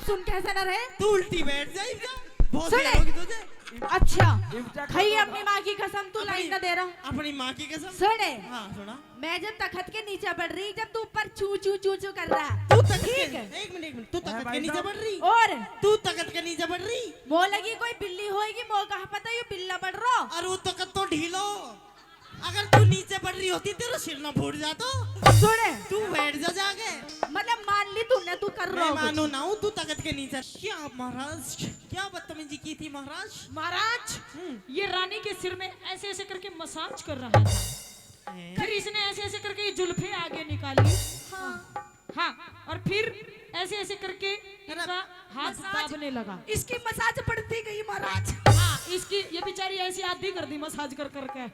सुन कैसे न रहे? तू उल्टी बैठ जाए बहुत सुने। होगी तुझे। अच्छा खाई अपनी माँ की कसम, तू लाइन न दे रहा। अपनी माँ की कसम। सुने, हाँ सुना। मैं जब तखत के नीचे बढ़ रही, जब तू ऊपर चू चू चू चू कर रहा, तू तखत ठीक के है। एक मिनट तू तखत के नीचे बढ़ रही और तू तखत के नीचे बढ़ रही वो लगी कोई बिल्ली होएगी, मो कहा पता ये बिल्ला बढ़ रहा। और वो तखत तो ढीलो, अगर तू नीचे बढ़ रही होती तेरा सिर ना फूट जाता। सुने, तू बैठ जा जाके। मतलब मान ली तूने, तू कर रहा मैं मानो ना हूँ, तू तखत के नीचे। क्या महाराज, क्या बदतमीजी की थी महाराज। महाराज ये रानी के सिर में ऐसे ऐसे करके मसाज कर रहा था, फिर इसने ऐसे ऐसे करके ये जुल्फे आगे निकाली। हाँ, और फिर ऐसे ऐसे करके इनका हाथ दाबने लगा। इसकी मसाज पड़ती गई महाराज। हाँ, इसकी ये बेचारी ऐसी आधी कर दी मसाज कर करके।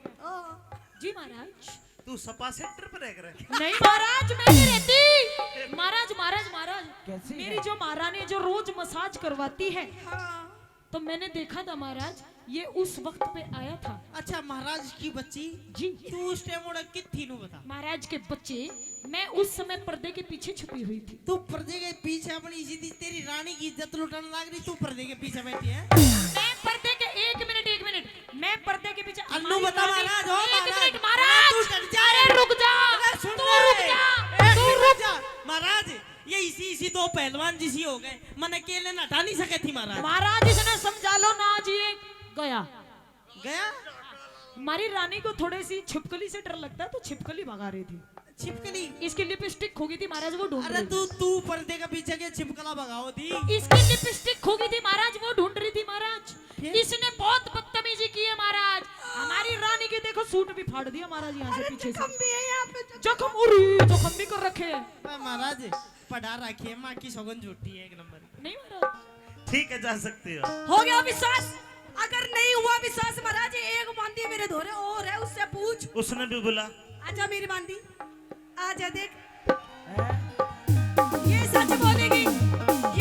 जी महाराज। तू सपा सेंटर पर रह रहा है। नहीं महाराज, मैं नहीं रहती। महाराज महाराज महाराज, मेरी जो महारानी जो रोज मसाज करवाती है, तो मैंने देखा था महाराज, ये उस वक्त पे आया था। अच्छा महाराज की बच्ची जी। तू उस टाइम उड़ा की थी नु बता। महाराज के बच्चे, मैं उस समय पर्दे के पीछे छुपी हुई थी। तू पर्दे के पीछे अपनी सीधी तेरी रानी की इज्जत लुटाने लग रही, तू पर्दे के पीछे बैठी है। मैं पर्दे के एक मिनट मैं पर्दे के पीछे। अन्नू बता महाराज, हो एक महाराज। मिनट महाराज, तू डर जा। अरे रुक जा, सुन तू ले। रुक जा, एक तू मिनट रुक जा। महाराज ये इसी दो पहलवान जिसी हो गए, मन अकेले न हटा नहीं सके थी महाराज। महाराज इसने समझा लो ना जी। गया गया हमारी रानी को थोड़ी सी छिपकली से डर लगता है, तो छिपकली भगा रही थी। छिपकली। इसकी लिपस्टिक खो गई थी महाराज, वो ढूंढ अरे रही थी। तू पर्दे के पीछे के छिपकला भगाओ थी। इसकी लिपस्टिक खो गई थी महाराज, वो ढूंढ रही थी महाराज। इसने बहुत बदतमीजी की है महाराज। हमारी रानी के देखो सूट भी फाड़ दिया महाराज, यहाँ से पीछे से जख्म भी कर रखे हैं। महाराज पढ़ा रखिए, माँ की सौगन झूठी है एक नंबर। नहीं महाराज, ठीक है, जा सकते हो। हो गया विश्वास? अगर नहीं हुआ विश्वास महाराज, एक बांदी मेरे धोरे और है, उससे पूछ। उसने भी बोला। आजा मेरी बांदी, आजा देख, ये सच बोलेगी,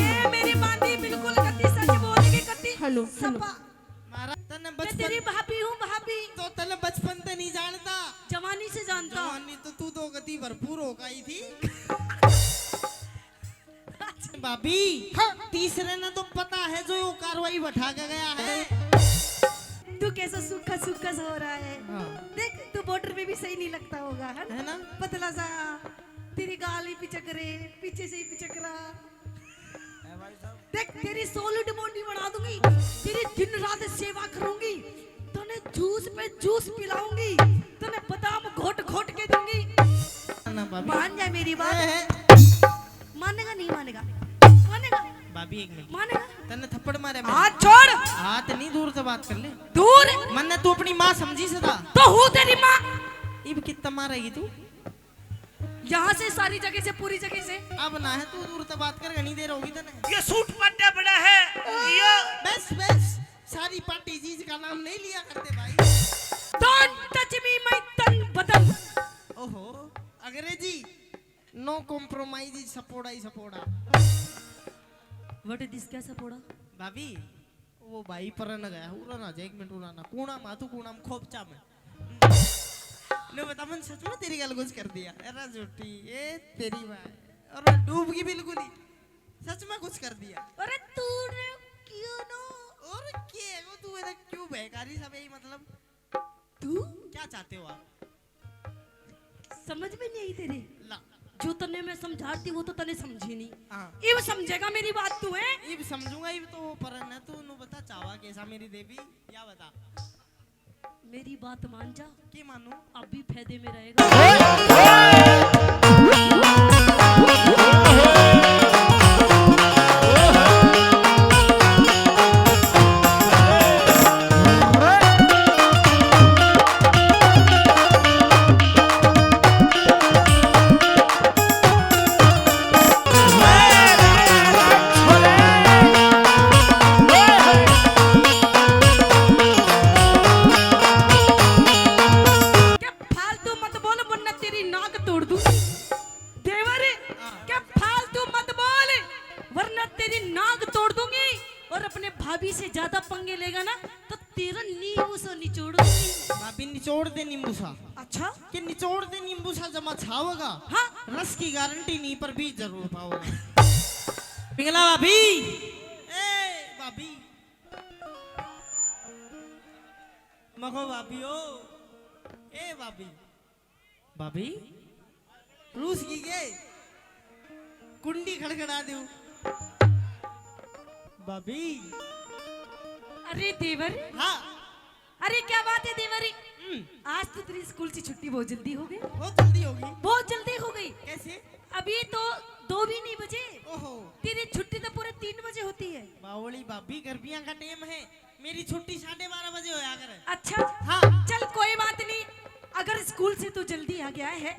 ये मेरी बांदी बिल्कुल कत्ती सच बोलेगी, कत्ती। हेलो सपा महाराज तने मैं बचपन तेरी भाभी हूँ, भाभी। तो तने बचपन से नहीं जानता, जवानी से जानता। जवानी तो तू तो गति भरपूर हो गई थी। भाभी तीसरे ने तो पता है जो वो कार्रवाई बैठा के गया है। तू कैसा सूखा सूखा सा हो रहा है। देख तू बॉर्डर में भी सही नहीं लगता होगा, है ना? पतला सा, तेरी गाल ही पिचक रहे, पीछे से ही पिचक रहा। देख तेरी सॉलिड बॉडी बना दूंगी, तेरी दिन रात सेवा करूंगी, तूने जूस पे जूस पिलाऊंगी, तूने बादाम घोट घोट के दूंगी। मान जा मेरी बात। मानेगा नहीं मानेगा? मानेगा भाभी एक मिनट, मानेगा? तने थप्पड़ मारे। हाथ छोड़, हाथ नहीं, दूर से बात कर ले। दूर मन तू अपनी माँ समझी सदा तो हूँ तेरी माँ। इब कितना मारेगी तू? यहाँ से सारी जगह से, पूरी जगह से। अब ना है, तू दूर से बात कर, घनी देर होगी तने। ये सूट पट्टा बड़ा है ये। बस सारी पार्टी चीज का नाम नहीं लिया करते भाई। Don't touch me, my तन बदन। ओहो अंग्रेजी, नो कॉम्प्रोमाइज, सपोड़ा ही सपोड़ा। What is this? क्या सपोड़ा? भाभी वो भाई पर न गया, उड़ा ना जा, एक मिनट उड़ा ना, कूणा मातू कूणा में खोपचा में ने बता, मन सच में तेरी गाल कुछ कर दिया। अरे झूठी ये तेरी भाई, और मैं डूब गई बिल्कुल ही, सच में कुछ कर दिया। अरे तूने क्यों ना? और क्या वो तू ऐसा क्यों बेकारी सब, यही मतलब तू क्या चाहते हो आप? समझ में नहीं आई तेरे। ला जो तने मैं समझाती वो तो तने समझी नहीं। हाँ इब समझेगा मेरी बात तू है? इब समझूंगा, इब तो पर न तू नु बता चावा कैसा मेरी देवी, या बता। मेरी बात मान जा, की मानू? अभी फायदे में रहेगा। भाभी से ज्यादा पंगे लेगा ना तो तेरा नींबू सा निचोड़ूंगी। भाभी निचोड़ दे नींबू सा। अच्छा कि निचोड़ दे नींबू सा जमा छावगा। हाँ रस की गारंटी नहीं पर बीज जरूर पाओगा। पिंगला भाभी ए भाभी मखो भाभी ओ ए भाभी भाभी रूस की गे कुंडी खड़खड़ा दू भाभी अरे देवर, हाँ अरे क्या बात है देवरी, आज तो तेरी स्कूल से छुट्टी बहुत जल्दी हो गई। बहुत जल्दी होगी। बहुत जल्दी हो गई। कैसे? अभी तो 2 भी नहीं बजे। ओहो तेरी छुट्टी तो पूरे 3 बजे होती है। बावली भाभी गर्मियां का टाइम है, मेरी छुट्टी 12:30 बजे होया करे। अच्छा हाँ चल कोई बात नहीं, अगर स्कूल से तू जल्दी आ गया है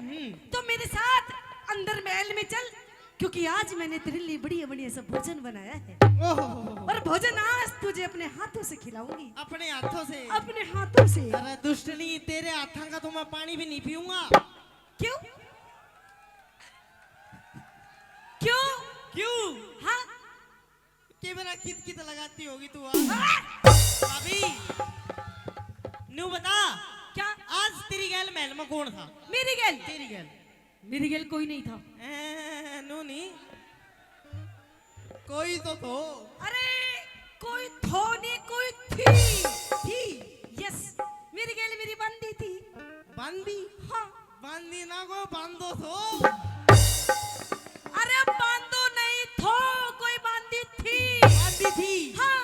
तो मेरे साथ अंदर महल में चल, क्योंकि आज मैंने तेरे लिए बढ़िया बढ़िया सा भोजन बनाया है। ओहो और भोजन आज तुझे अपने हाथों से खिलाऊंगी। अपने हाथों से? अपने हाथों से। अरे दुष्टनी, तेरे हाथों का तो मैं पानी भी नहीं पीऊंगा। क्यों क्यों क्यों? हाँ के मेरा कित कित लगाती होगी तू भाभी न्यू बता क्या? आज तेरी गैल महल में कौन था? मेरी गैल? तेरी गैल? मेरी गैल कोई नहीं था। नो नहीं, कोई तो थो। अरे कोई थो नहीं, कोई थी। यस, मेरी गैल मेरी बंदी थी। बंदी? हाँ बंदी ना को बांधो थो। अरे बांधो नहीं थो, कोई बंदी थी। बंदी थी? हाँ।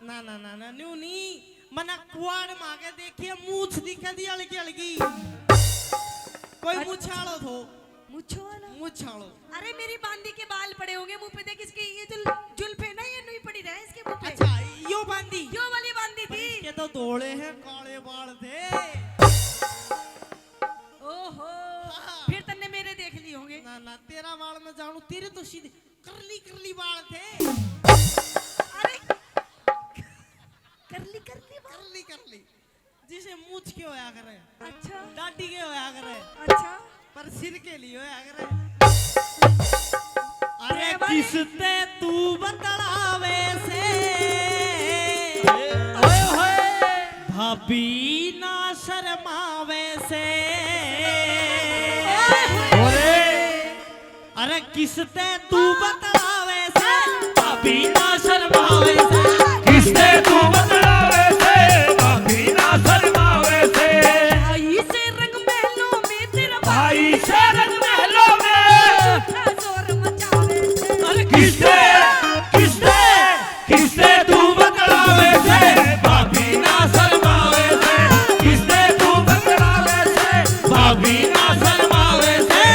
ना ना ना ना न्यू नहीं, मना कुआड़ मांगे देखिए मूछ दिखा दी अलगी अलगी। कोई मुछाड़ो थो। मुछो वाला? मुछाड़ो। अरे मेरी बांदी के बाल पड़े होंगे मुंह पे, देख इसकी ये जुल्फे ना ये नहीं पड़ी रहे इसके मुंह पे। अच्छा यो बांदी? यो वाली बांदी थी। इसके तो धोले हैं काले बाल थे। ओहो हाँ। फिर तन्ने मेरे देख लिए होंगे। ना ना तेरा बाल में जानू, तेरे तो सीधे करली करली बाल थे। अरे करली करली बाल? करली करली जिसे मूछ के होया करे। अच्छा दाढ़ी के होया करे। अच्छा पर सिर के लिए होया करे। अरे किसते तू बतलावे से ओए होए भाभी ना शर्मावे से। अरे किसते तू बतलावे से भाभी ना शर्मावे से। किसने तू बतलावे से भाभी ना शर्मावे से। भाई से रंग महलों में तेरा भाई से रंग महलों में झूठा जोर मचावे से। अरे किसने किसने किसने तू बतलावे से भाभी ना शर्मावे से। किसने तू बतलावे से भाभी ना शर्मावे से।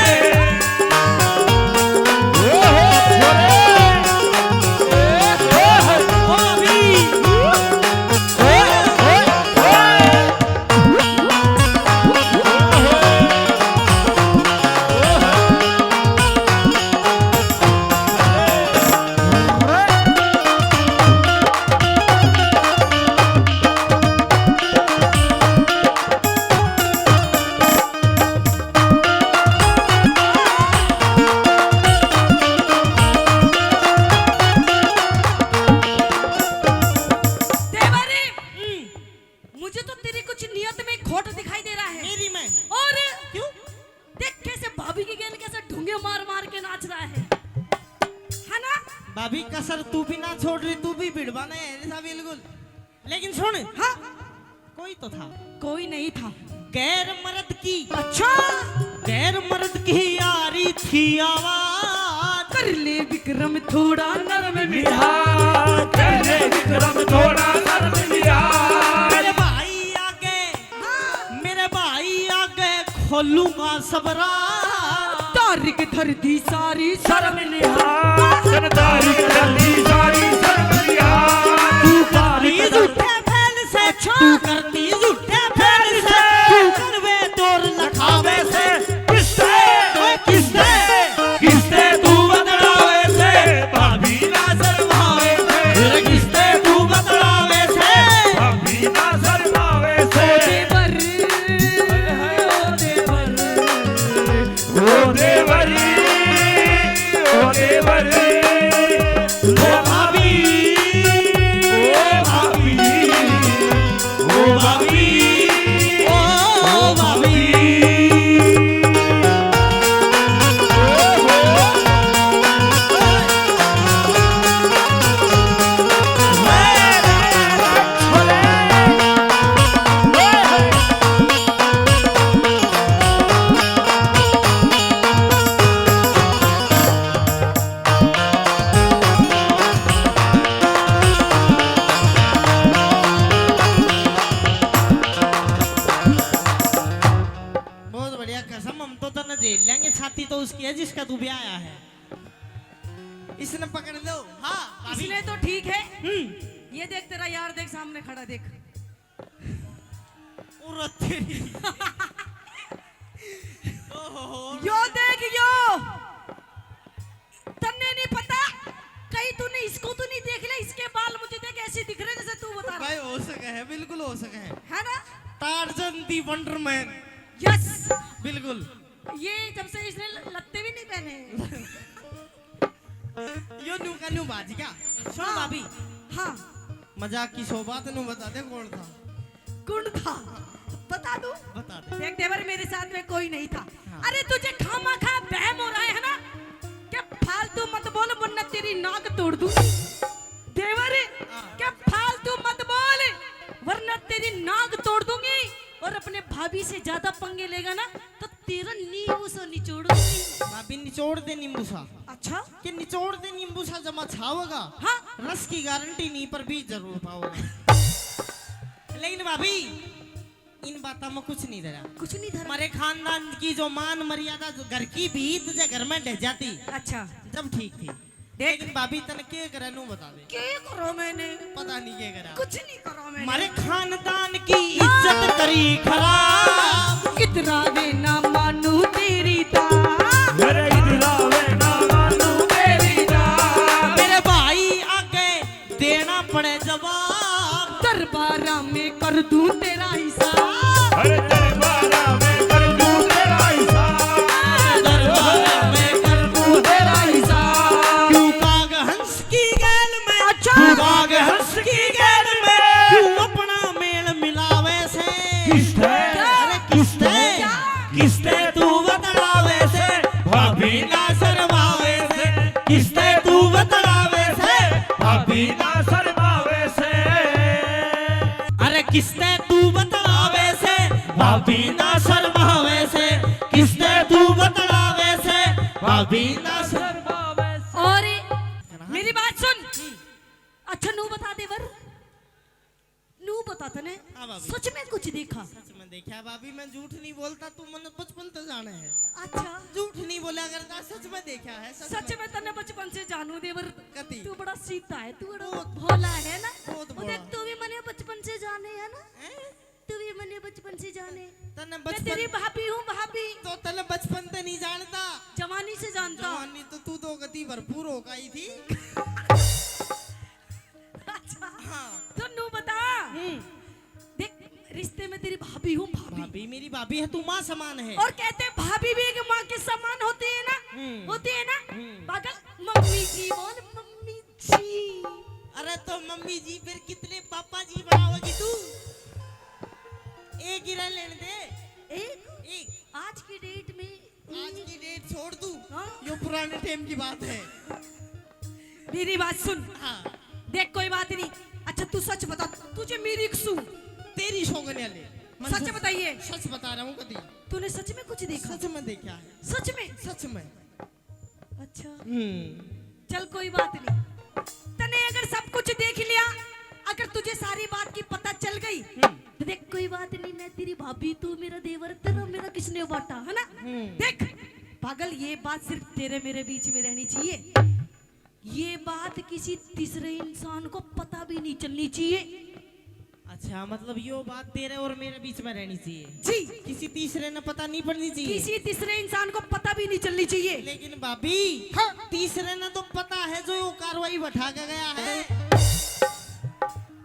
देवरी, मुझे तो तेरी कुछ नियत में खोट दिखाई दे रहा है। मेरी मैं और क्यों? देख कैसे भाभी की गेल कैसे ढूंगे मार मार के नाच रहा है ना? भाभी कसर तू भी ना छोड़ रही, तू भी भिड़वाना है ऐसा बिल्कुल। लेकिन सुन, हाँ कोई तो था, कोई नहीं था। गैर मर्द की। अच्छा गैर मर्द की यारी थी आवाज। कर ले विक्रम थोड़ा नरम मिठा। बिहार तेरे विक्रम थोड़ा नर्म बिहार। मेरे भाई आगे, मेरे भाई आगे खोलूंगा सबरा। तारिक धर दी सारी शर्म निहार जनतारी जल्दी सारी शर्म निहार। तू करती झूठे फैल से, तू करती झूठे फैल से, तू करवे तोर लखावे से। किसने किसने किसने तू बतलावे से भाभी ना शर्मावे से। किसने तू बतलावे से भाभी ना शर्मावे से। देवर ओ देवरी ओ देवरी है जिसका तू ब्याह है। इसने पकड़ लो। हाँ भाभी। इसलिए तो ठीक है। ये देख तेरा यार, देख सामने खड़ा, देख। और तेरी ओहो यो देख यो, तन्ने नहीं पता कहीं तूने इसको तो नहीं देख लिया? इसके बाल मुझे देख ऐसे दिख रहे जैसे तू बता रहा भाई हो सके है, बिल्कुल हो सके है ना? टार्जन दी वंडरमैन। यस, बिल्कुल। ये जब से इसने लत्ते भी नहीं पहने। यो न्यू का न्यू बाज क्या? सुन हाँ। भाभी, हाँ, मजाक की शोभा तो बता दे कौन था? कौन था बता दूं? बता दे। देख देवर, मेरे साथ में कोई नहीं था। हाँ। अरे तुझे खामा खा बहम हो रहा है ना? क्या फालतू मत बोल वरना तेरी नाक तोड़ दूं। देवर, क्या फालतू मत बोल वरना तेरी नाक तोड़ दूंगी। और अपने भाभी से ज्यादा पंगे लेगा ना तो तेरा नींबू सा निचोड़ दूंगी। भाभी निचोड़ दे नींबू सा। अच्छा, कि निचोड़ दे नींबू सा जमा छाओगा। हाँ। रस की गारंटी नहीं पर बीज जरूर पाओगा। लेकिन भाभी इन बातों में कुछ नहीं धरा। कुछ नहीं धरा। हमारे खानदान की जो मान मर्यादा जो घर की भी तुझे घर में ढह जाती अच्छा, जब ठीक थी। देख। लेकिन भाभी तने के करे नू बता दे। क्या करो मैंने? पता नहीं के करा। कुछ नहीं करो मैंने। हमारे खानदान की इज्जत करी खराब। इतना वे ना मानू तेरी दात। मेरे इधरावे ना मानू तेरी जान। मेरे भाई आगे देना पड़े जवाब। दरबारा में कर दूं तेरा हिसाब। अरे दरबारा में कर दूं तेरा हिसाब। दरबारा में कर दूं तेरा हिसाब। क्यों काग हंस की गैल में। अच्छा। क्यों काग हंस की गैल में। क्यों अपना मेल मिलावे से। किसने? अरे किसने? किसने तू बतलावे से भाभी ना शर्मावे से। किसने तू बतलावे से भाभी ना शर्मावे से। अरे किसने तू बतलावे से भाभी ना शर्मावे से। किसने तू बतलावे से भाभी ना शर्मावे से। और मेरी बात सुन। अच्छा नू बता दे वर, नू बता तने हाँ भाभी। सच में कुछ देखा? सच में देखा भाभी, मैं झूठ नहीं बोलता। तू मन बचपन से जाने है। अच्छा, झूठ नहीं बोला करता। सच में देखा है। सच में तने बचपन से जानू देवर। कति? तू बड़ा सीधा है, तू बड़ा बहुत- भोला है ना? बहुत वो भोला। देख तू भी मने बचपन से जाने है ना? हैं? तू भी मने बचपन से जाने। तने मैं तेरी बचपन भाभी हूँ, भाभी। तो तने बचपन से नहीं जानता। जवानी से जानता हूँ। जवानी तो तू तो गति भरपूर हो गई थी। अच्छा, हाँ। तो नू बता। देख, रिश्ते में तेरी भाभी हूँ, भाभी। भाभी मेरी भाभी है, तू माँ समान है। और कहते हैं भाभी भी एक माँ के समान होती है ना? होती है ना? हम्म। पागल, मम्मी जी बोल, मम्मी जी। अरे तो मम्मी जी फिर कितने पापा जी बनाओगी तू? एक ही रह लेने दे। एक आज की डेट में आज की डेट छोड़ दू। हाँ? यो पुराने टाइम की बात है। मेरी बात सुन। हाँ। देख कोई बात नहीं। अच्छा तू सच बता, तुझे मेरी क्सू? तेरी शोगने ले। मैं सच बताइए। सच बता रहा हूँ कभी। तूने सच में कुछ देखा? सच में देखा है। सच में? सच में। अच्छा हम्म। चल कोई बात नहीं। तने अगर सब कुछ देख लिया, अगर तुझे सारी बात की पता चल गई तो देख कोई बात नहीं, मैं तेरी भाभी, तू मेरा देवर, तेरा मेरा किसने बांटा है ना? देख पागल, ये बात सिर्फ तेरे मेरे बीच में रहनी चाहिए। ये बात किसी तीसरे इंसान को पता भी नहीं चलनी चाहिए। अच्छा मतलब यो बात तेरे और मेरे बीच में रहनी चाहिए। जी, किसी तीसरे ने पता नहीं पड़नी चाहिए। किसी तीसरे इंसान को पता भी नहीं चलनी चाहिए। लेकिन भाभी हाँ। तीसरे ने तो पता है जो यो कार्रवाई बैठा के गया है।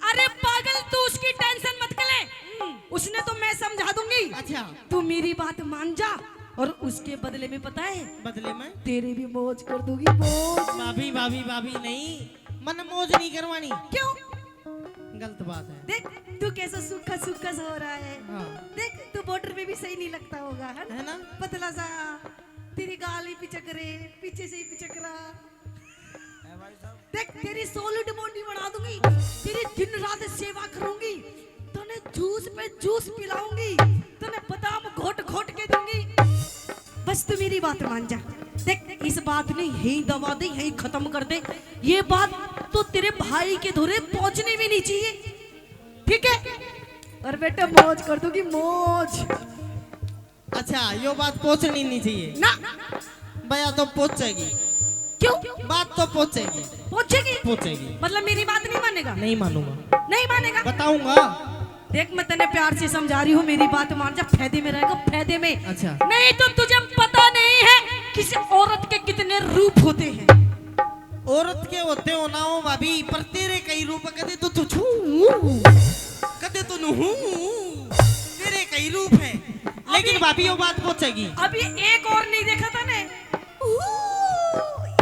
अरे पागल, तू उसकी टेंशन मत ले। उसने तो मैं समझा दूंगी। अच्छा तू मेरी बात मान जा और उसके बदले में पता है बदले में तेरी भी मौज कर दूंगी, मौज। भाभी भाभी भाभी नहीं, मन मौज नहीं करवानी। क्यों? गलत बात है। देख तू कैसा सूखा सूखा सा हो रहा है। हाँ। देख तू बॉर्डर पे भी सही नहीं लगता होगा, है ना? पतला सा, तेरी गाल ही पिचक रहे, पीछे से ही पिचक रहा। देख तेरी सॉलिड बॉडी बना दूंगी, तेरी दिन रात सेवा करूंगी, तूने जूस पे जूस पिलाऊंगी, तूने बादाम घोट घोट के दूंगी। बस तू मेरी बात मान जा। देख इस बात ने यही दबा दे, यही खत्म कर दे। ये बात तो तेरे भाई के धोरे पहुंचनी भी नहीं चाहिए, ठीक है? और बेटा मौज कर दूंगी, मौज। अच्छा यो बात पहुंचनी नहीं चाहिए ना भैया तो पहुंचेगी, क्यों बात तो पहुंचेगी, पहुंचेगी? पहुंचेगी। मतलब मेरी बात नहीं मानेगा? नहीं मानूंगा, नहीं मानेगा? बताऊंगा। देख मैं तेने प्यार से समझा रही हूँ, मेरी बात मान जा, फायदे में रहेगा, फायदे में। अच्छा। नहीं तो तुझे पता नहीं है किसी औरत के कितने रूप होते हैं। औरत के होते हो ना हो भाभी, पर तेरे कई रूप, कदे तो तू छू, कदे तो नहू, तेरे कई रूप हैं। लेकिन भाभी वो बात पहुंचेगी। अभी एक और नहीं देखा था ने,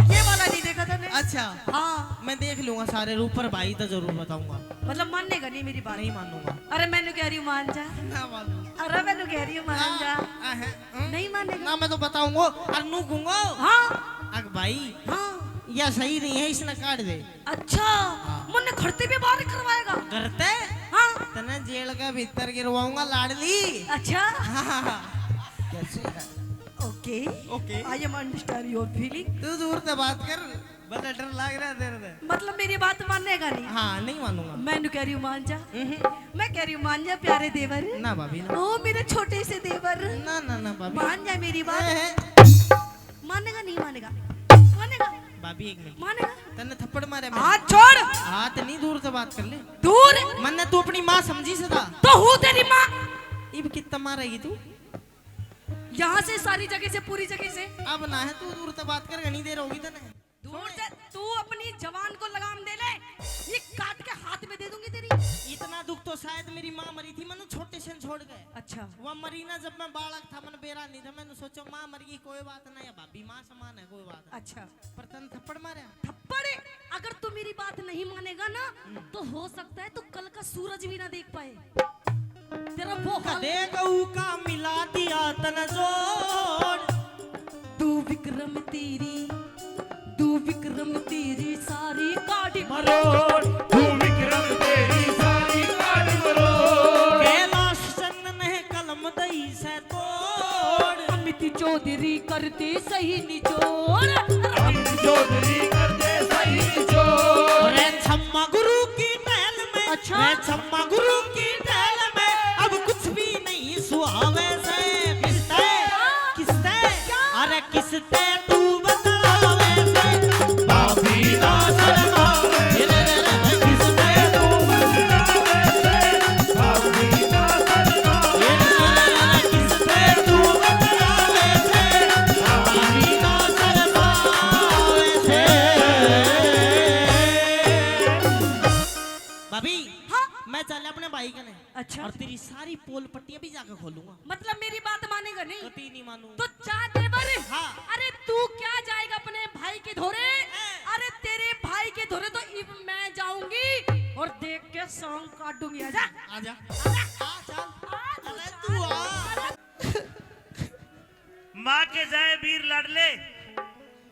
ये वाला नहीं देखा था ने। अच्छा हाँ मैं देख लूंगा सारे रूप, पर भाई तो जरूर बताऊंगा। मतलब मानने नहीं मेरी बात? नहीं मानूंगा। अरे मैंने कह रही हूँ मान जा, ना मानूं। अरे मैंने कह रही हूँ मान जा। नहीं मानेगा? ना मैं तो बताऊंगा और नू कहूंगा। हाँ अग भाई हाँ। यह सही नहीं है, इसने काट दे। अच्छा मुन्ने खड़ते भी बाहर करवाएगा? करते हाँ। तने जेल के भीतर गिरवाऊंगा लाडली। अच्छा हाँ। कैसे है? Okay okay. I am understand your feeling. तू दूर से बात कर, बड़ा डर लग रहा है तेरे से। मतलब मेरी बात मानेगा नहीं? हाँ नहीं मानूंगा। मैं कह रही हूँ मान जा, मैं कह रही हूँ मान जा प्यारे देवर। ना भाभी ना। ओ मेरे छोटे से देवर, ना ना ना भाभी। मान जा मेरी बात। मानेगा नहीं मानेगा? मानेगा? भाभी एक मिनट, मानेगा? तने थप्पड़ मारे मैं। हाथ छोड़। हाथ नहीं, दूर से बात कर ले। दूर मन्ने तू अपनी माँ समझी सदा। तो हूँ तेरी माँ। इब कितना मारेगी तू? यहाँ से सारी जगह से, पूरी जगह से। अब ना है, तू दूर से बात कर, घनी देर होगी तने। दूर से तू अपनी जवान को लगाम दे ले, ये काट के हाथ में दे दूंगी तेरी। इतना दुख तो शायद मेरी माँ मरी थी, मैंने छोटे से छोड़ गए। अच्छा वो मरी ना जब मैं बालक था, मैंने बेरा नहीं था, मैंने सोचा माँ मर गई कोई बात नहीं है, भाभी माँ समान है कोई बात नहीं। अच्छा। पर तने थप्पड़ मारा। थप्पड़? अगर तू मेरी बात नहीं मानेगा ना तो हो सकता है तू कल का सूरज भी ना देख पाए। तेरा वो हाल। कदे गऊ का मिला दिया तन जोड़। तू विक्रम तेरी सारी गाड़ी मरोड़, तू विक्रम तेरी सारी काट मरोड़। कैलाश चंदन है कलम दई से तोड़। अमित चौधरी करते सही निचोड़। अमित चौधरी कर दे सही जोड़। रे छम्मा गुरु की टहल में। अच्छा। रे छम्मा गुरु की टहल में अब कुछ भी नहीं सुहावे से। किसते अरे किसते तू बतावे से। भाभी ना शर्मावे से, किसने तू बतलावे से। भाभी ना शर्मावे से, किसते तू बतावे से। भाभी ना शर्मावे से। भाभी हाँ। मैं चल अपने भाई कने। अच्छा। और तेरी सारी पोल पट्टियां भी जाकर खोलूंगा। मतलब मेरी बात मानेगा नहीं? कभी नहीं मानू। तो जा देवर। हाँ। अरे तू क्या जाएगा अपने भाई के धोरे? अरे तेरे भाई के धोरे तो इब मैं जाऊंगी और देख के सॉन्ग काटूंगी। आजा आजा। आजा। आ चल। अरे तू आ। माँ के जाए वीर लाडले,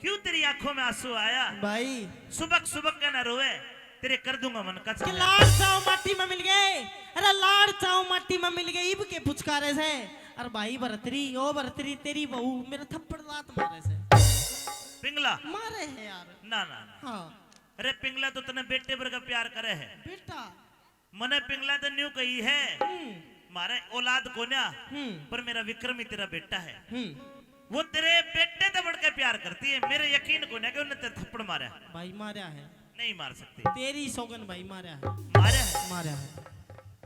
क्यों तेरी आंखों में आंसू आया? भाई सुबक सुबक का न रोए, तेरे कर दूंगा मन का कि चला। लाड़ चाव माटी में मिल गए। अरे लाड़ चाव माटी में मिल गए, इब के पुचकारे से। अरे भाई भरतरी, ओ भरतरी तेरी बहू मेरे थप्पड़ लात मारे से। पिंगला मारे है यार। ना ना ना। हाँ अरे पिंगला तो तने बेटे पर का प्यार करे है। बेटा। मने पिंगला तो न्यू कही है मारे औलाद को ना, पर मेरा विक्रम ही तेरा बेटा है। वो तेरे बेटे तो बढ़ के प्यार करती है, मेरे यकीन को ना कि उन्हें तेरे थप्पड़ मारा है। भाई मारा है। नहीं मार सकती। तेरी सौगन भाई मारा है। मारा है। मारा है।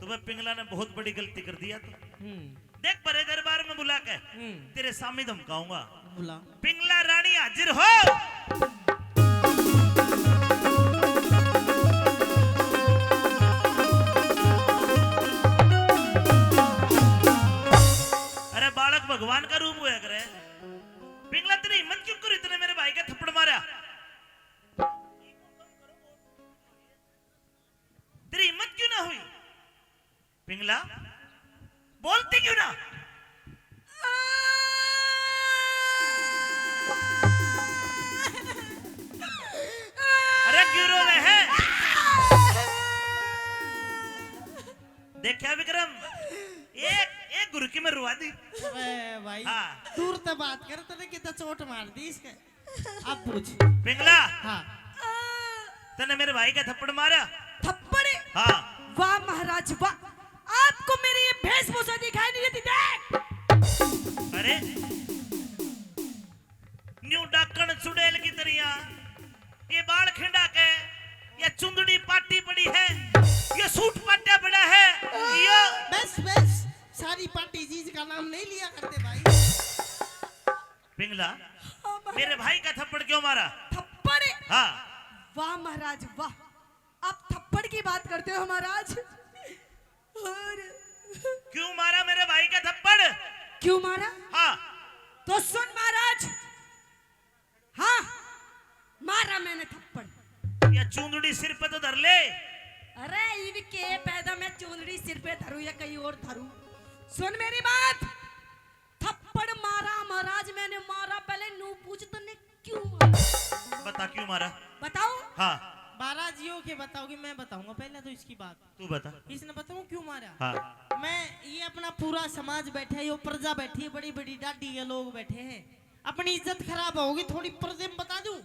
तुम्हें पिंगला ने बहुत बड़ी गलती कर दिया। तो देख बड़े दरबार में बुला के तेरे सामने धमकाऊंगा। बुला। पिंगला रानी हाजिर हो। अरे बालक भगवान का रूप हुआ करे। पिंगला तेरी हिम्मत क्यों करी, तूने मेरे भाई का थप्पड़ मारा? तेरी हिम्मत क्यों ना हुई? पिंगला बोलती क्यों ना? अरे क्यों रो रहे हैं? देखा विक्रम, एक गुरु की मैं रुआ दी। अरे भाई हाँ। दूर से बात कर, तने कितना चोट मार दी इसके। अब पूछ। पिंगला हाँ। तने मेरे भाई का थप्पड़ मारा? थप्पड़? हाँ। वाह महाराज वाह, आपको मेरी ये वेशभूषा दिखाई नहीं देती? देख अरे न्यू डाकण चुड़ैल की तरिया ये बाल खिंडा के ये चुंदड़ी पाटी पड़ी है, ये सूट पाटा पड़ा है, ये बस बस सारी पार्टी चीज का नाम नहीं लिया करते भाई। पिंगला मेरे भाई का थप्पड़ क्यों मारा? थप्पड़? हाँ वाह महाराज वाह, आप थप्पड़ की बात करते हो महाराज। और क्यों मारा मेरे भाई का थप्पड़? क्यों मारा? हाँ तो सुन महाराज, हाँ मारा मैंने थप्पड़। ये चुंदड़ी सिर पे तो धर ले। अरे इनके पैदा में चुंदड़ी सिर पे धरूं या कहीं और धरूं? सुन मेरी बात, थप्पड़ मारा महाराज मैंने मारा, पहले नू पूछ तूने क्यों मारा? बता क्यों मारा? बताओ। हाँ महाराज यो के बताओगे मैं बताऊंगा, पहले तो इसकी बात तू बता। इसने बताऊं क्यों मारा? हाँ मैं ये अपना पूरा समाज बैठा है, यो प्रजा बैठी है, बड़ी बड़ी दादी के लोग बैठे हैं, अपनी इज्जत खराब होगी थोड़ी, पर्दे में बता दूं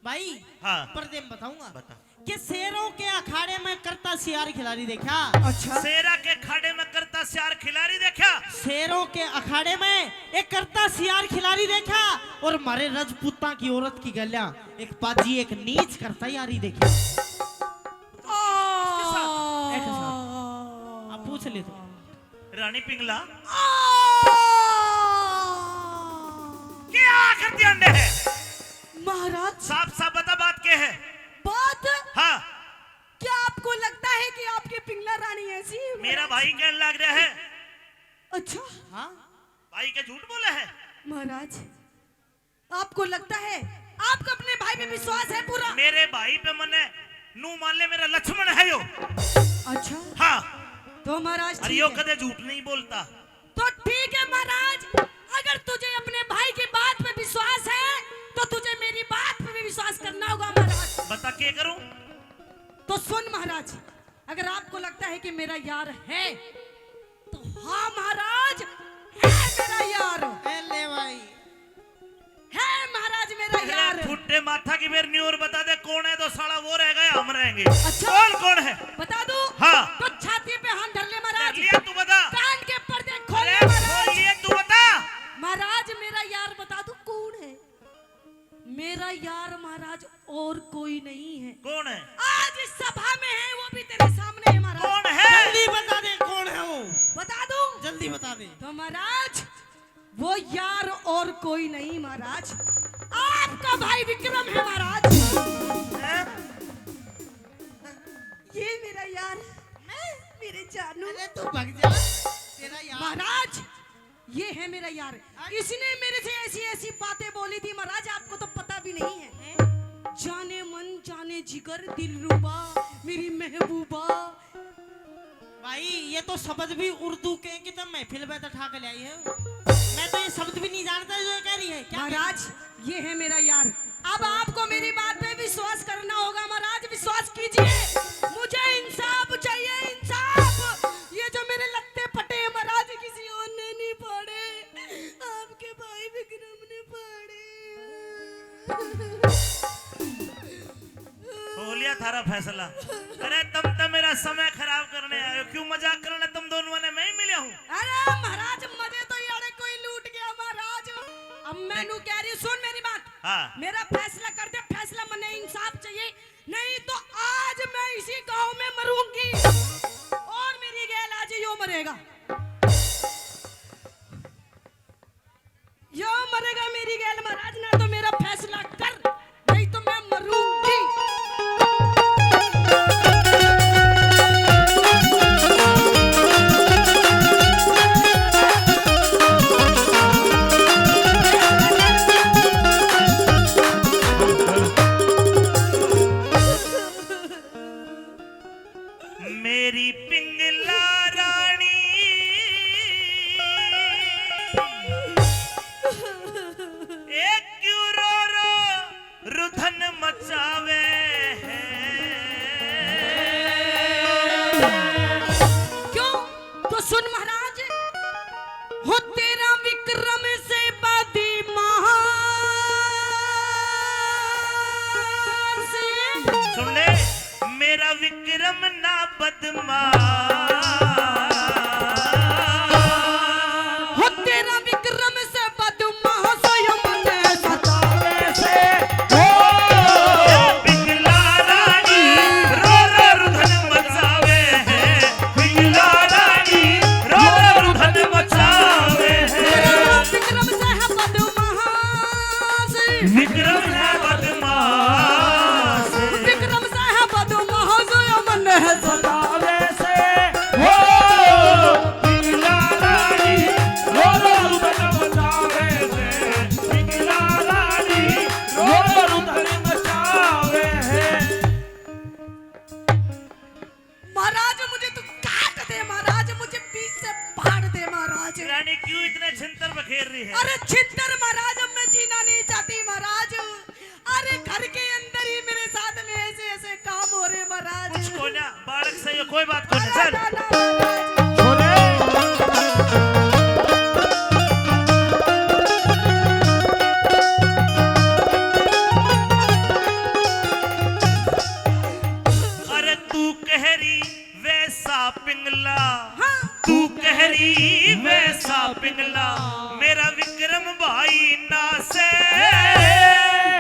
भाई? हाँ पर्दे में बताऊंगा बता। कि शेरों के अखाड़े में करता सियार खिलाड़ी देखा? अच्छा शेरा के खाड़े में करता सियार खिलाड़ी देखा? शेरों के अखाड़े में एक करता सियार खिलाड़ी देखा, और मारे राजपूता की औरत की गलियां एक पाजी एक नीच करता यारी देखा। आप पूछ ले तो। रानी पिंगला क्या करती अंडे है? महाराज साफ साफ बता बात क्या है? बात हाँ क्या आपको लगता है कि आपकी पिंगला रानी ऐसी है? मेरा भाई कहने लग रहा है। अच्छा हाँ भाई क्या झूठ बोला है? महाराज आपको लगता है, आपको अपने भाई पे विश्वास है पूरा? मेरे भाई पे मने नू मान ले मेरा लक्ष्मण है यो। अच्छा हाँ तो महाराज अरे ठीक यो है। कदे झूठ नहीं बोलता। तो ठीक है महाराज, अगर तुझे अपने भाई की बात पे विश्वास है तो तुझे मेरी बात पे भी विश्वास करना होगा महाराज। बता क्या करूं? तो सुन महाराज, अगर आपको लगता है कि मेरा यार है तो हाँ महाराज है मेरा यार, ए ले भाई है महाराज मेरा यार। फुट्टे माथा की मेरे न्यूर बता दे कौन है, तो साला वो रह गया हम रहेंगे। अच्छा। कौन है? बता दूं? हाँ। तो छाती पे हाथ धर ले महाराज, लिया तू बता। कान के पर्दे खोल अरे ले महाराज। खोल लिए तू बता। महाराज मेरा यार बता दूं कौन है? मेरा यार महाराज और कोई नहीं है, कौन है? आज इस सभा में है, वो भी तेरे सामने है महाराज। कौन है? जल्दी बता दे कौन है वो, बता दूं? जल्दी बता दे। तो महाराज वो यार और कोई नहीं महाराज, आपका भाई विक्रम है महाराज। हैं? ये मेरा यार, मेरे जानू। अरे तू भाग जा, तेरा यार महाराज ये है मेरा यार, इसने मेरे से ऐसी ऐसी बातें बोली थी महाराज, आपको तो पता भी नहीं है। जाने मन जाने जिगर दिलरुबा मेरी महबूबा। भाई ये तो शब्द भी उर्दू के कि तो महफिल में तो ठा के ले आई है, मैं तो ये शब्द भी नहीं जानता जो ये कह रही है क्या? महाराज ये है मेरा यार, अब आपको मेरी बात पे विश्वास करना होगा महाराज, विश्वास कीजिए। मुझे इंसाफ चाहिए, इंसाफ। ये जो मेरे लत्ते पटे हैं महाराज किसी और ने नहीं पड़े, आपके भाई विक्रम ने पड़े। हो लिया थारा फैसला। अरे तुम तो मेरा समय खराब करने आए हो, क्यों मजाक करने? तुम दोनों ने मैं ही मिला हूँ। अरे महाराज मजे तो यारे कोई लूट गया महाराज। अब मैं नू कह रही हूँ, सुन मेरी बात। हाँ मेरा फैसला कर दे, फैसला मने इंसाफ चाहिए, नहीं तो आज मैं इसी गांव में मरूंगी और मेरी गैल आज यो मरेगा, यो मरेगा मेरी गैल महाराज। ना तो मेरा फैसला कर, नहीं तो मैं मरूंगी। मेरी पिंगला रानी एक क्यों रो रुधन मचावे है। क्यों? तो सुन महाराज, हो तेरा विक्रम से बादी सुन ले, मेरा विक्रम ना बदमाश, हो तेरा विक्रम से बदमाश यो मने सतावे। क्यों इतने छिंतर बखेर रही है? अरे छितर महाराज, अब मैं जीना नहीं चाहती महाराज। अरे घर के अंदर ही मेरे साथ में ऐसे ऐसे काम हो रहे महाराज। कुछ को ना बालक से कोई बात को अरे ना चल। ना, ना, महाराज। छोरे अरे तू कहरी वैसा पिंगला, तू कहरी वैसा पिंगला, मेरा विक्रम भाई ना से।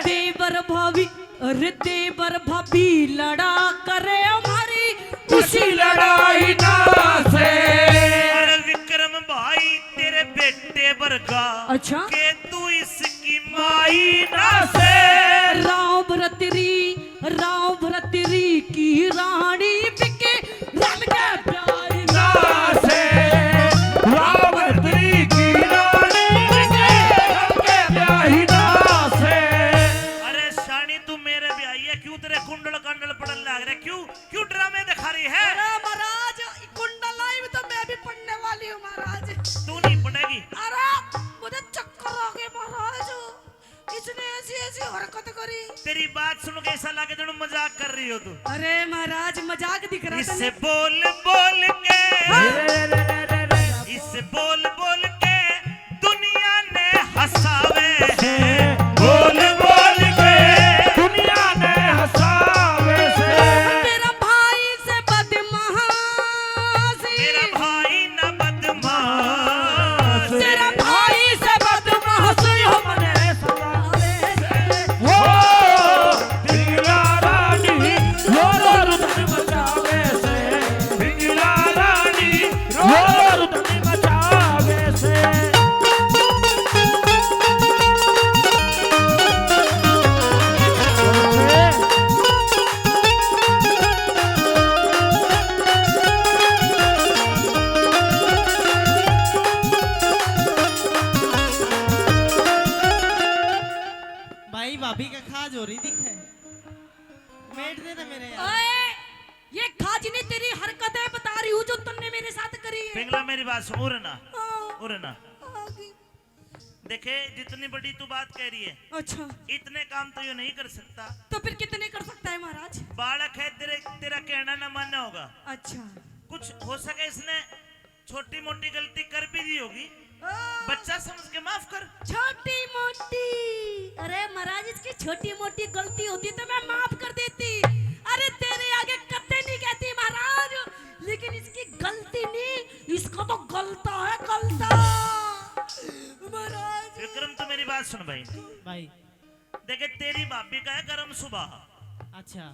देवर भाभी, अरे देवर भाभी लड़ा करे हमारी उसी लड़ाई ना से अरे विक्रम भाई तेरे बेटे वर्गा, अच्छा के तू इसकी माई ना से। राव भरतरी की रानी बिके राम के प्यार ना से रावत्री की रानी के रंगे ब्याही ना से अरे शानी तू मेरे भी आई है, क्यों तेरे कुंडल कंडल पड़न लग रहे? क्यों ड्रामे दिखा रही है? अरे महाराज, कुंडल लाइव तो मैं भी पढ़ने वाली हूँ महाराज। तू नहीं पड़ेगी। अरे मुझे चक्कर आ गए महाराज, इसने ऐसी ऐसी हरकत करी। तेरी बात सुन के ऐसा लगे जरूर मजाक कर रही हो तू। अरे महाराज मजाक दिख रहा था। इससे बोल बोल के, इससे बोल बोल के दुनिया ने हंसावे है। बोल बोल के दुनिया ने हंसावे से तेरा भाई से बदमाशी, मेरा भाई न बदमाश, तेरा भाई से बदमाशी हमने वो पिंगला रानी रो रुदन मचावे से पिंगला रानी रो रुदन मचावे से भाई भाभी का खाज हो रही दिखे मेट दे ना मेरे यार। ओए, ये खाजी ने तेरी हरकतें बता रही हूँ जो तुमने मेरे साथ करी है। पिंगला मेरी बात सुन, उड़ना हाँ, उड़ना। आगे। देखे जितनी बड़ी तू बात कह रही है, अच्छा, इतने काम तो ये नहीं कर सकता। तो फिर कितने कर सकता है महाराज? बालक है, तेरा कहना न मानना होगा। अच्छा, कुछ हो सके इसने छोटी मोटी गलती कर भी दी होगी, बच्चा समझ के माफ कर। छोटी मोटी, अरे महाराज इसकी छोटी मोटी गलती होती तो मैं माफ कर देती। अरे तेरे आगे कत्ते नहीं कहती महाराज, लेकिन इसकी गलती नहीं, इसका तो गलता है गलता महाराज। विक्रम तो मेरी बात सुन भाई। भाई देखे तेरी भाभी का है गरम सुबह, अच्छा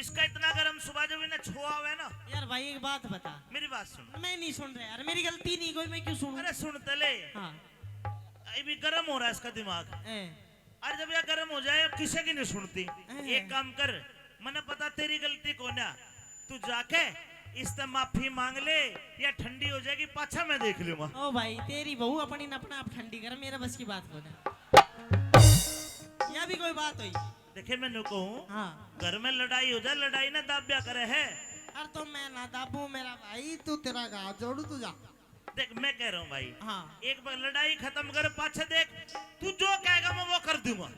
इसका इतना गरम सुबह जब इन्हें छुआ हुआ है ना। यार भाई एक बात बता, मेरी बात सुन। मैं नहीं सुन रहा यार, मेरी गलती नहीं कोई, मैं क्यों सुनूं? अरे सुन तले, हाँ अभी गरम हो रहा है इसका दिमाग। अरे जब यह गरम हो जाए अब किसी की नहीं सुनती। एक काम कर, मने पता तेरी गलती को ना, तू जाके इससे माफी मांग ले या ठंडी हो जाएगी पाछा मैं देख लूंगा। ओ भाई तेरी बहू अपनी न अपना आप ठंडी कर, मेरा बस की बात को ना। या भी कोई बात हुई? देखे मैंने कहूँ, हाँ घर में लड़ाई हो जाए, लड़ाई ना दाब्या करे है। अरे तो मैं ना दाबू मेरा भाई, तू तेरा हाथ जोड़ू तू जा। देख मैं कह रहा हूँ भाई, हाँ एक बार लड़ाई खत्म कर, पाछे देख, तू जो कहेगा मैं वो कर दूंगा।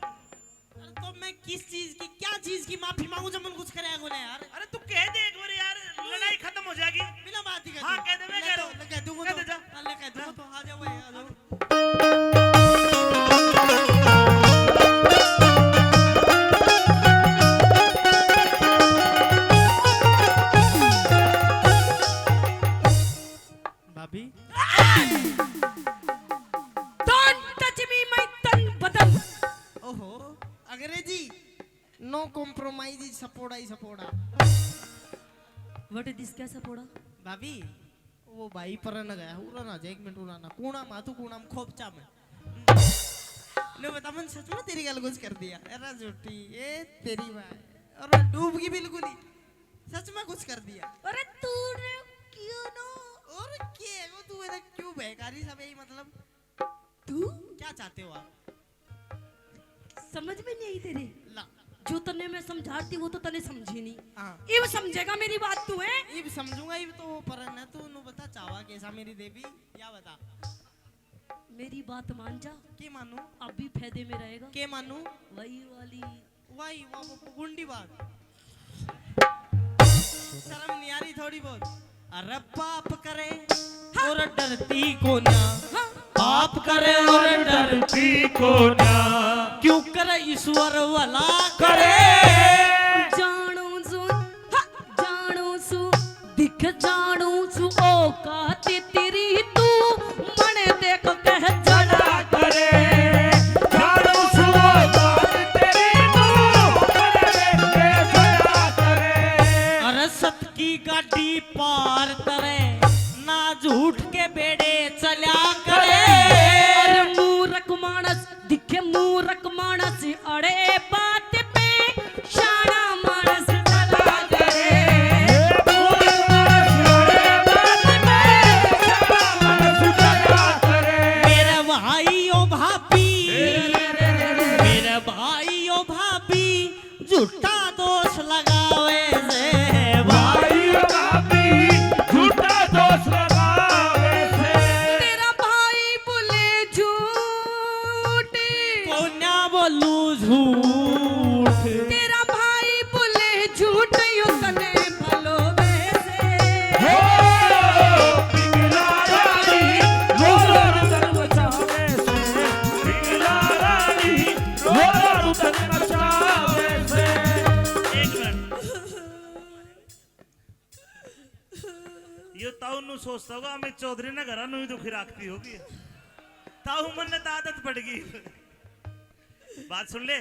अरे तो मैं किस चीज की, क्या चीज की माफी मांगू जब मन कुछ करेगा ना यार? अरे तू कह दे एक बार यार, लड़ाई खत्म हो जाएगी। बिना बात ही कर हाँ, कह दे, मैं कह रहा हूँ। कह दूंगा कह तो, दे जा। अल्लाह कह दूंगा तो, आ जाओ भाई आ जाओ। भाभी Don't touch me, my तन बदन। ओहो अंग्रेजी नो कॉम्प्रोमाइज सपोड़ा ही सपोड़ा। What is this? क्या सपोड़ा? भाभी वो भाई पर न गया उरा ना जा, एक मिनट उरा ना कूणा मातू कूणा में खोपचा में ने बता मन सच में तेरी गल कुछ कर दिया अरे झूठी ये तेरी भाई और मैं डूब गई बिल्कुल ही, सच में कुछ कर दिया। अरे तूने क्यों ना? और क्या वो तू मेरा क्यों बेकारी सब यही मतलब तू क्या चाहते हो आप? समझ में नहीं आई तेरे, ला जो तने मैं समझाती वो तो तने समझी नहीं। हाँ इब समझेगा मेरी बात तू है। इब समझूंगा, इब तो पर न तू नु बता चावा कैसा मेरी देवी या बता। मेरी बात मान जा, के मानू अब भी फायदे में रहेगा। के मानू वही वाली वाई वो गुंडी बात शर्म नहीं आ रही थोड़ी बहुत। अरे पाप करे और डरती को ना, पाप करे और डरती को ना क्यों करे ईश्वर वाला करे जानो सु दिख जानो सु औकात तेरी तू मन देख कह जड़ा करे जानो सुनो बात तेरी तू करे जया करे। अरे सत की गाड़ी पार करे ना झूठ के बेड़े चला करे। अरे मूर्ख मानस दिखे मूर्ख मानस अड़े बात पे शाना मानस चला करे। मेरे भाई ओ भाभी, मेरे भाई ओ भाभी झूठा दोष लगावे से भाई भाभी झूठा दोष लगावे से तेरा भाई बोले झूठ, कोन्या बोलू झूठ। तेरा भाई बोले झूठ यो तने भलो वैसे। हो पिघला रानी रोज रुदन मचावे से पिघला रानी रोज रुदन मचावे से। एक मिनट यो ताऊ नु सोचता होगा अमित चौधरी ने घरा नु ही दुखी राखती होगी। ताऊ मन ने तो आदत पड़ गई। बात सुन ले,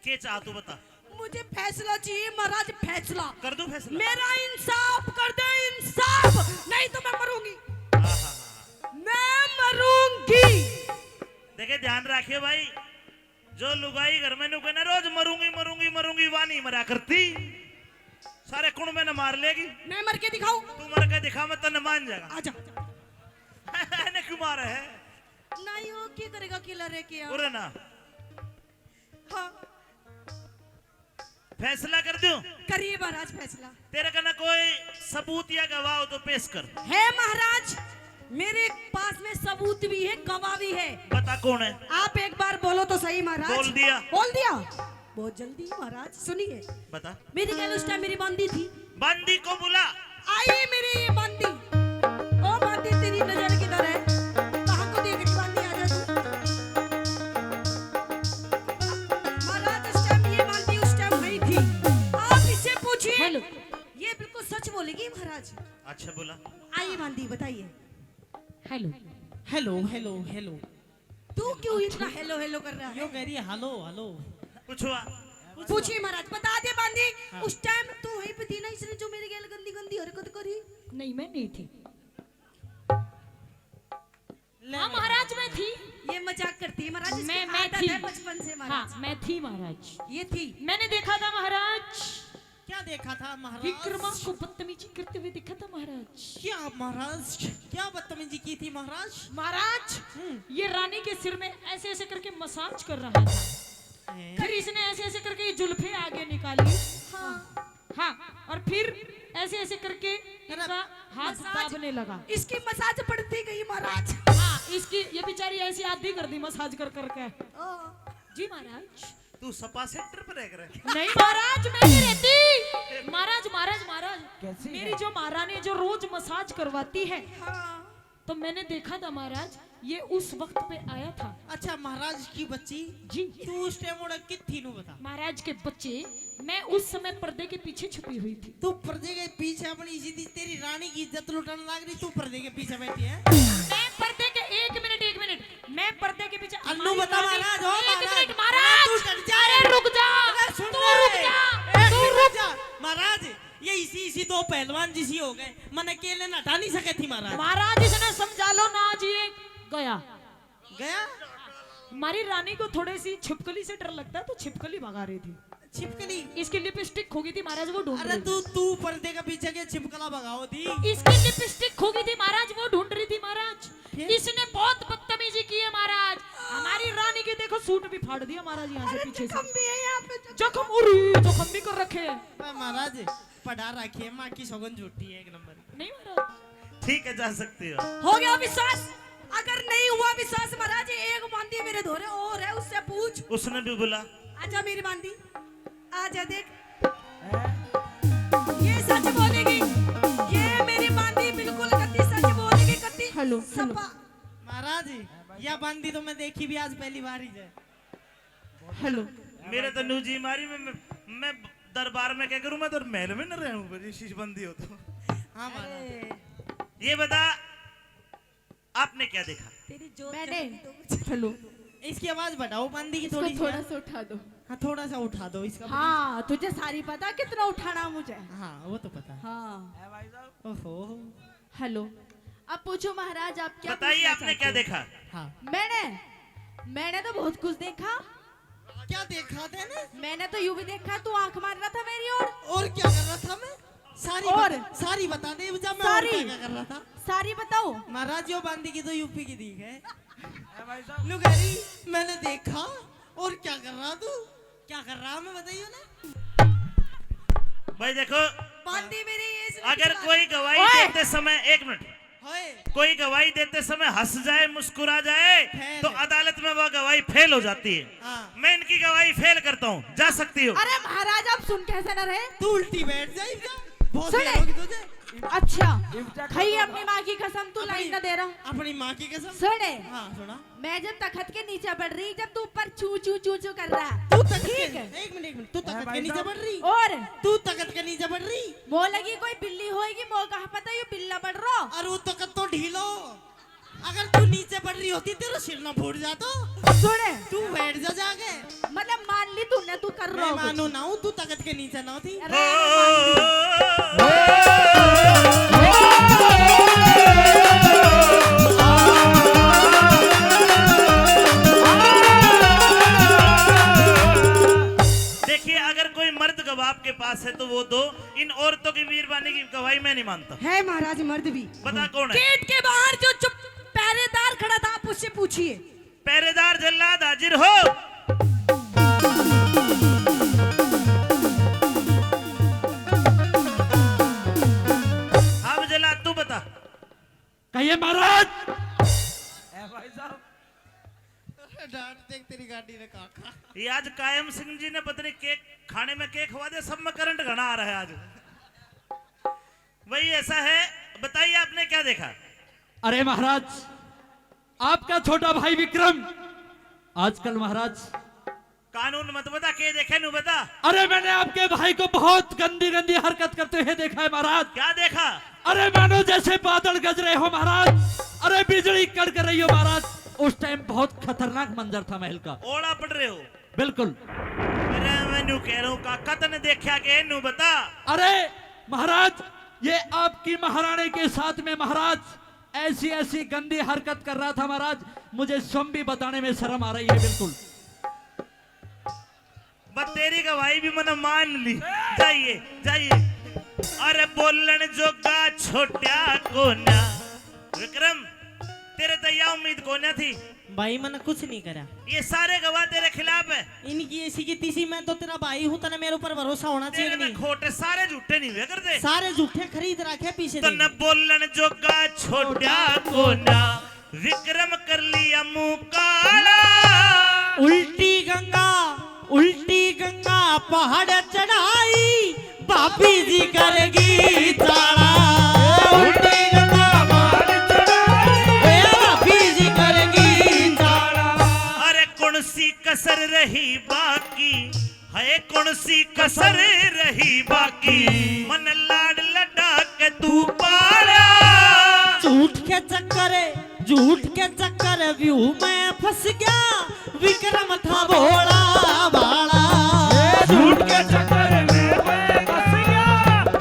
के चाह तू बता। मुझे फैसला चाहिए महाराज, फैसला कर दूं फैसला? मेरा इंसाफ कर दे, इंसाफ, नहीं तो मैं मरूंगी, मैं मरूंगी। देखे ध्यान रखिए भाई, जो लुगाई घर में नुके ना रोज मरूंगी मरूंगी मरूंगी वानी मरा करती सारे कुण में न मार लेगी। मैं मर के दिखाऊं? तू मर के दिखा मैं तन मान जाएगा। आजा। ने क्यों मारा है? नहीं हो क्या करेगा किलर है क्या? उरे ना हाँ फैसला कर दूं? करिए महाराज फैसला। तेरे कना कोई सबूत या गवाह हो तो पेश कर। है महाराज, मेरे पास में सबूत भी है, गवाह भी है। बता कौन है? आप एक बार बोलो तो सही महाराज। बोल दिया। बोल दिया बहुत जल्दी महाराज। सुनिए, बता। मेरी गैल उस टाइम मेरी बंदी थी। बंदी को बुला। आई मेरी ये बंदी। ओ बंदी तेरी नजर किधर है? कहाँ को देख रही बंदी? आ जा तू। महाराज उस टाइम ये बंदी उस टाइम गई थी। आप इससे पूछिए। हेलो। ये बिल्कुल सच बोलेगी महाराज। अच्छा बोला। आइए बंदी बताइए। हेलो हेलो हेलो हेलो तू क्यों इतना हेलो हेलो कर रहा यो है? कह रही है हेलो हेलो। पूछो। पूछिए महाराज, बता दे बंदी। उस टाइम तू वहीं पे थी ना, इसने जो मेरे गैल गंदी गंदी हरकत करी? नहीं मैं नहीं थी। ले हाँ महाराज मैं थी। ये मजाक करती है महाराज, इसकी मैं आदत थी है बचपन से महाराज। हाँ मैं थी महाराज। ये थी। मैंने देखा था महाराज, क्या देखा था महाराज? विक्रमा को बदतमीजी करते हुए देखा था महाराज। क्या महाराज क्या बदतमीजी की थी महाराज? महाराज ये रानी के सिर में ऐसे ऐसे करके मसाज कर रहा था। फिर इसने ऐसे ऐसे करके ये जुल्फे आगे निकाली। हाँ और फिर ऐसे ऐसे करके इनका हाथ मसाज- दाबने लगा। इसकी मसाज पड़ती गई महाराज। हाँ इसकी ये बेचारी ऐसी आदि कर दी मसाज कर करके। जी महाराज। तू सपा सेंटर पर रह रहा है? नहीं महाराज मैं नहीं रहती। महाराज महाराज महाराज मेरी जो महारानी जो रोज मसाज करवाती है, तो मैंने देखा था महाराज, ये उस वक्त पे आया था। अच्छा महाराज की बच्ची जी तू उस टाइम उड़ा कित थी नु बता। महाराज के बच्चे, मैं उस समय पर्दे के पीछे छुपी हुई थी। तू पर्दे के पीछे अपनी सीधी तेरी रानी की इज्जत लुटाने लग रही, तू पर्दे के पीछे बैठी है। मैं पर्दे के एक मिनट मैं पर्दे के पीछे। अन्नू बता महाराज, हो एक महाराज। मिनट महाराज। तू डर जा। अरे रुक जा, अरे सुन तू ले। रुक जा, तू रुक जा। महाराज ये इसी दो पहलवान जिसी हो गए, मन अकेले न हटा नहीं सके थी महाराज। महाराज इसने समझा लो ना जी। गया गया हमारी रानी को थोड़ी सी छिपकली से डर लगता है, तो छिपकली भगा रही थी। छिपकली। इसकी लिपस्टिक खो गई थी महाराज, वो ढूंढ अरे रही थी। तू पर्दे के पीछे के छिपकला भगाओ थी। इसकी लिपस्टिक खो गई थी महाराज, वो ढूंढ रही थी महाराज। फिर? इसने बहुत बदतमीजी की है महाराज। हमारी रानी के देखो सूट भी फाड़ दिया महाराज यहाँ से पीछे से। भी है यहाँ पे। जख्म उरी जख्म भी कर रखे हैं। महाराज पढ़ा रखी है, माँ की सौगंध झूठी है एक नंबर। नहीं महाराज। ठीक है जा सकती हो। हो गया विश्वास? अगर नहीं हुआ विश्वास महाराज, एक बांदी मेरे धोरे और है, उससे पूछ। उसने भी बोला आजा मेरी बांदी, आजा देख, ये सच बोलेगी, ये मेरी बांदी बिल्कुल कत्ती सच बोलेगी, कत्ती हेलो, सपा। महाराज या बांदी तो मैं देखी भी आज पहली बार ही है। हेलो, मेरे तो नूजी मारी में मैं दरबार में क्या करूं, मैं तो महल में न रहूं शीश बंदी हो तो। हाँ महाराज। ये बता आपने क्या देखा? तेरी जोत मैंने जलेगी तो मुझे। हेलो, इसकी आवाज बढ़ाओ बांदी की इसको थोड़ी थोड़ा सी। सा उठा दो। हाँ थोड़ा सा उठा दो इसका। हाँ, तुझे सारी पता कितना उठाना मुझे। हाँ वो तो पता है। हाँ, ओहो। हेलो, अब पूछो महाराज, आप क्या बताइए पूछना आपने क्या चाहते हो? देखा? हाँ मैंने तो बहुत कुछ देखा। क्या देखा था ने? मैंने तो यूं भी देखा, तू आंख मार रहा था मेरी ओर। और क्या कर रहा था मैं? और? सारी बता दे जब मैं सारी? और क्या कर रहा था। सारी बताओ। महाराज यो बांदी की तो यूपी की दीख है। लुगारी मैंने देखा। और क्या कर रहा तू? क्या कर रहा मैं बताइयो ना। भाई देखो, बांदी मेरी ये अगर कोई गवाही ओए! देते समय, एक मिनट, होए कोई गवाही देते समय हंस जाए, मुस्कुरा जाए, फेल तो है। अदालत में वह गवाही फेल हो जाती है। हाँ। मैं इनकी गवाही फेल करता हूँ, जा सकती हो। अरे महाराज, आप सुन कैसे न रहे? तू उल्टी बैठ जाएगा। बहुत सुने। देर होगी तुझे। अच्छा, खाइए अपनी माँ की कसम, तू लाइन न दे रहा। अपनी माँ की कसम। सुने, हाँ सुना। मैं जब तखत के नीचे बढ़ रही, जब तू ऊपर चू चू चू चू कर रहा, तू तकत ठीक के है। एक मिनट तू तकत के नीचे बढ़ रही। और तू तकत के नीचे बढ़ रही। मो लगी कोई बिल्ली होएगी, मो कहा पता ये बिल्ला बढ़ रहा। और वो तकत तो ढीलो। अगर तू नीचे बढ़ रही होती तेरा सिर ना फूट जाता। सुने, तू बैठ जा जाके। मतलब मान ली तूने, तू कर रहा मैं हो मानू ना हूँ तू तकत के नीचे ना थी। अरे मान ली। देखिए, अगर कोई मर्द गवाह आपके पास है तो वो दो। इन औरतों की वीरवानी की गवाही मैं नहीं मानता। है महाराज मर्द भी। बता कौन है? गेट के बाहर जो चुप पहरेदार खड़ा था, आप उससे पूछिए। पहरेदार जल्लाद हाजिर हो। हाँ जल्लाद, तू बता। कहिए महाराज। डांट देख तेरी गाड़ी ने काका। ये आज कायम सिंह जी ने पता नहीं केक खाने में केक खवा दिया, सब में करंट घना आ रहा है आज। वही ऐसा है, बताइए आपने क्या देखा? अरे महाराज, आपका छोटा भाई विक्रम आजकल महाराज। कानून मत बता, के देखे नु बता। अरे मैंने आपके भाई को बहुत गंदी गंदी हरकत करते हुए देखा है महाराज। क्या देखा? अरे मानो जैसे बादल गज रहे हो महाराज, अरे बिजली कड़क रही हो महाराज। उस टाइम बहुत खतरनाक मंजर था महल का। ओड़ा पड़ रहे हो? बिल्कुल। अरे मैं न्यू कह रहा हूँ काका, तने देखा के नु बता। अरे महाराज, ये आपकी महारानी के साथ में महाराज ऐसी ऐसी गंदी हरकत कर रहा था महाराज, मुझे स्वयं भी बताने में शर्म आ रही है। बिल्कुल। बस तेरी गवाही भी मैंने मान ली। जाइए जाइए। अरे बोलन जोगा छोटा कोना। विक्रम, तेरे तो यह उम्मीद कोना थी। भाई मैंने कुछ नहीं करा। ये सारे गवाह तेरे खिलाफ है। इनकी ऐसी की तीसी मैं तो तेरा भाई हूँ, तना मेरे ऊपर भरोसा होना चाहिए तेरे कि में नहीं। खोटे सारे झूठे नहीं हुए करते। सारे झूठे खरीद रखे पीछे तो देख। न बोलन जोगा छोटा कोना, विक्रम कर लिया मुंह काला। उल्टी गंगा पहाड़ चढ़ाई, भाभी जी करेगी ताड़ा। उल्टी गंगा पहाड़ चढ़ाई, भाभी जी करेगी ताड़ा। अरे कौन सी कसर रही बाकी है, कौन सी कसर रही बाकी, मन लाड लड़ा के तू पाला। झूठ के चक्कर व्यू में फंस गया, विक्रम था भोला भाला। झूठ के चक्कर में मैं फंस गया,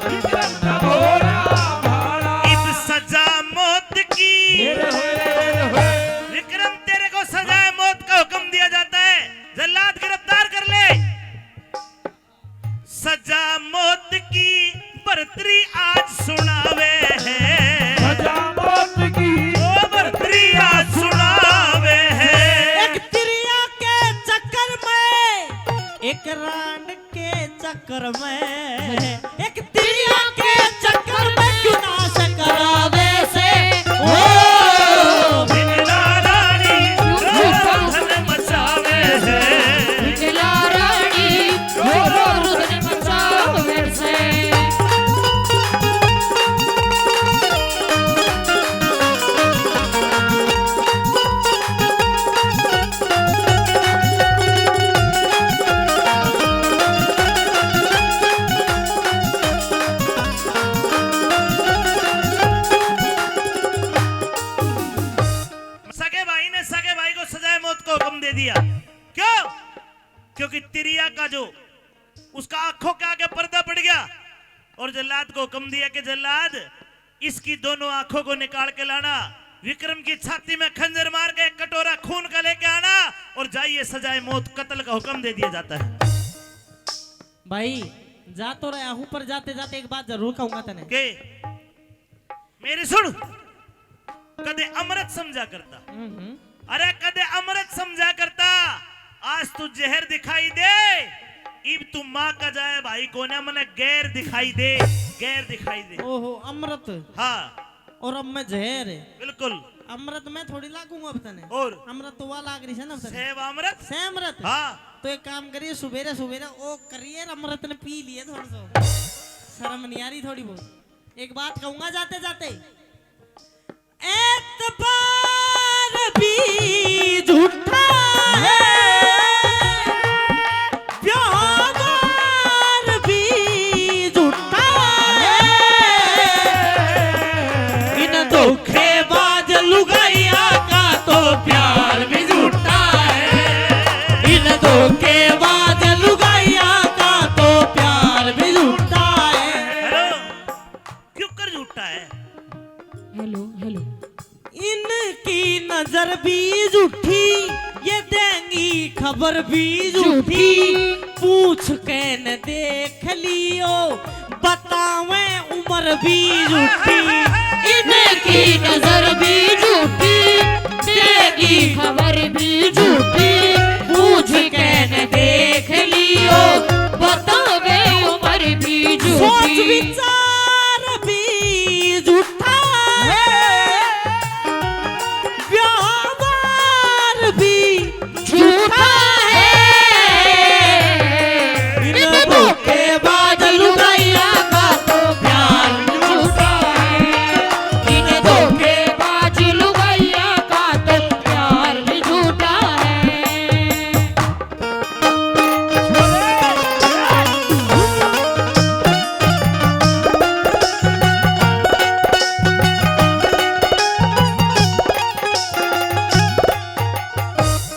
विक्रम था भोला भाला। इब सजा मौत की। विक्रम, तेरे को सजा मौत का हुक्म दिया जाता है, जल्लाद गिरफ्तार कर ले। सजा मौत की बरतरी आज सुनावे है। सजा मौत की बरतरी आज सुनावे है। एक तिरिया के चक्कर में, एक रांड के चक्कर में, एक तिरिया के चक्कर में क्यों ना सकरावे से। ओ और जल्लाद को हुक्म दिया कि जल्लाद इसकी दोनों आंखों को निकाल के लाना, विक्रम की छाती में खंजर मार के एक कटोरा खून का लेके आना और जाइए सजाए मौत कत्ल का हुक्म दे दिया जाता है। भाई जा तो रहा हूं पर जाते जाते एक बात जरूर कहूंगा तने के मेरी सुन, कदे अमृत समझा करता, अरे कदे अमृत समझा करता, आज तू जहर दिखाई दे, इब तू माँ का जाए भाई कोने मने गैर दिखाई दे, गैर दिखाई दे। ओहो अमृत, हाँ और अब मैं जहर है। बिल्कुल, अमृत मैं थोड़ी लागूंगा अब तने, और अमृत तो वहाँ लाग रही है ना अब तने। सेव अमृत, से अमृत, हाँ तो एक काम करिए सुबेरे सुबेरे ओ करिए अमृत ने पी लिए थोड़ा सा, शर्म नहीं आ रही थोड़ी बहुत। एक बात कहूंगा जाते जाते, एतबार भी झूठा है, प्यार भी झूठा है, इन धोखेबाज लुगाइया का तो प्यार भी झूठा है, इन धोखेबाज लुगाइया का तो प्यार भी झूठा है। हेलो, क्यों कर झूठा है? हेलो हेलो इनकी नजर भी झूठी, ये देंगी खबर भी झूठी, पूछ के न देख लियो बतावे उम्र भी झूठी, इनकी नजर भी झूठी, देगी खबर भी झूठी, पूछ के न देख लियो बतावे उम्र भी सोच झूठी। विचार भी झूठा है, व्यवहार भी झूठा है, इन धोखेबाज लुगाइया का तो प्यार झूठा है, इन धोखेबाज लुगाइया का तो प्यार भी झूठा है।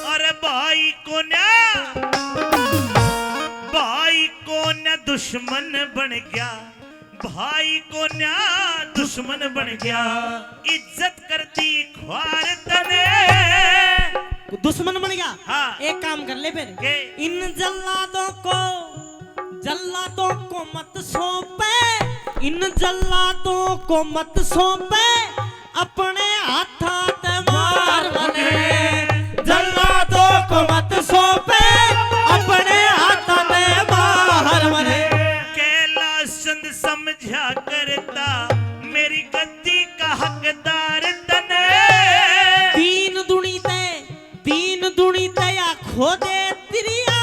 अरे भाई को न दुश्मन बन गया, भाई को न दुश्मन बन गया, इज्जत करती ख्वार तने। दुश्मन बन गया। हाँ। एक काम कर ले फिर, के? इन जल्लादों को मत सौंपे, इन जल्लादों को मत सौंपे, अपने हाथ मार बने, जल्लादों को मत सौंपे, अपने हाथ मार बने। कैलाश चंद समझा करता, मेरी गद्दी का हकदार तने। तीन दुनी तया खो दे तिरिया,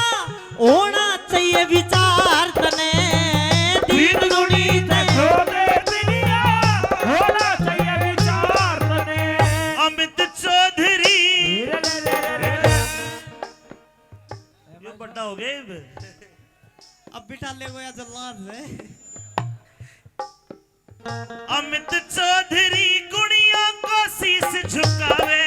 होना चाहिए विचार तने, तीन दुनी तया अमित चौधरी ये बड़ा हो गए अब बिठा ले गया जल्लाद है। अमित चौधरी गुड़ियों को शीश झुकावे,